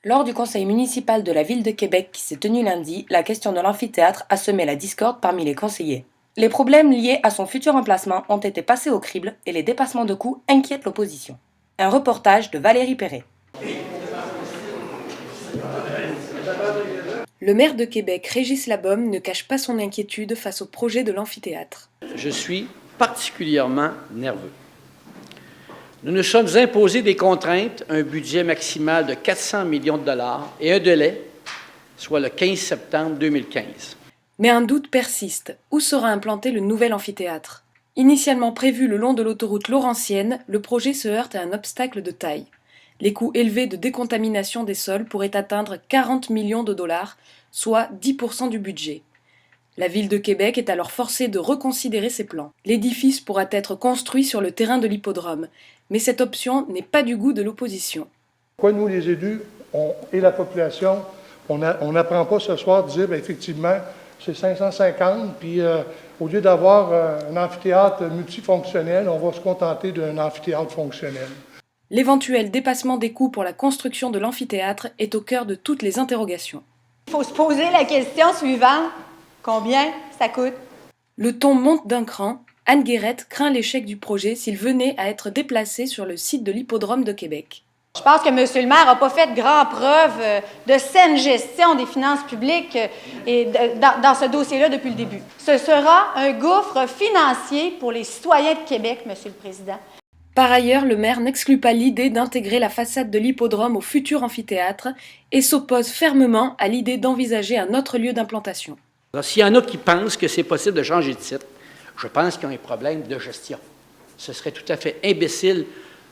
Lors du conseil municipal de la ville de Québec qui s'est tenu lundi, la question de l'amphithéâtre a semé la discorde parmi les conseillers. Les problèmes liés à son futur emplacement ont été passés au crible et les dépassements de coûts inquiètent l'opposition. Un reportage de Valérie Perret. Le maire de Québec, Régis Labaume, ne cache pas son inquiétude face au projet de l'amphithéâtre. Je suis particulièrement nerveux. Nous nous sommes imposés des contraintes, un budget maximal de 400 millions de dollars et un délai, soit le 15 septembre 2015. Mais un doute persiste. Où sera implanté le nouvel amphithéâtre ? Initialement prévu le long de l'autoroute Laurentienne, le projet se heurte à un obstacle de taille. Les coûts élevés de décontamination des sols pourraient atteindre 40 millions de dollars, soit 10% du budget. La ville de Québec est alors forcée de reconsidérer ses plans. L'édifice pourra être construit sur le terrain de l'hippodrome, mais cette option n'est pas du goût de l'opposition. Pourquoi nous, les élus et la population, on n'apprend pas ce soir de dire, effectivement, c'est 550, puis au lieu d'avoir un amphithéâtre multifonctionnel, on va se contenter d'un amphithéâtre fonctionnel. L'éventuel dépassement des coûts pour la construction de l'amphithéâtre est au cœur de toutes les interrogations. Il faut se poser la question suivante. Combien ça coûte? Le ton monte d'un cran. Anne Guérette craint l'échec du projet s'il venait à être déplacé sur le site de l'hippodrome de Québec. Je pense que M. le maire n'a pas fait grande preuve de saine gestion des finances publiques dans ce dossier-là depuis le début. Ce sera un gouffre financier pour les citoyens de Québec, M. le Président. Par ailleurs, le maire n'exclut pas l'idée d'intégrer la façade de l'hippodrome au futur amphithéâtre et s'oppose fermement à l'idée d'envisager un autre lieu d'implantation. Alors, s'il y en a qui pensent que c'est possible de changer de site, je pense qu'ils ont un problème de gestion. Ce serait tout à fait imbécile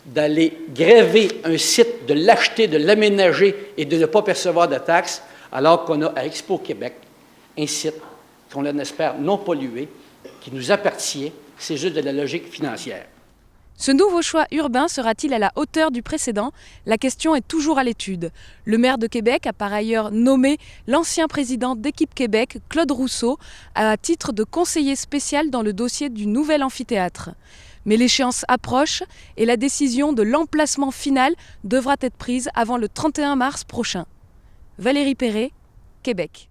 d'aller gréver un site, de l'acheter, de l'aménager et de ne pas percevoir de taxes, alors qu'on a à Expo Québec un site qu'on espère non pollué, qui nous appartient. C'est juste de la logique financière. Ce nouveau choix urbain sera-t-il à la hauteur du précédent ? La question est toujours à l'étude. Le maire de Québec a par ailleurs nommé l'ancien président d'Équipe Québec, Claude Rousseau, à titre de conseiller spécial dans le dossier du nouvel amphithéâtre. Mais l'échéance approche et la décision de l'emplacement final devra être prise avant le 31 mars prochain. Valérie Perret, Québec.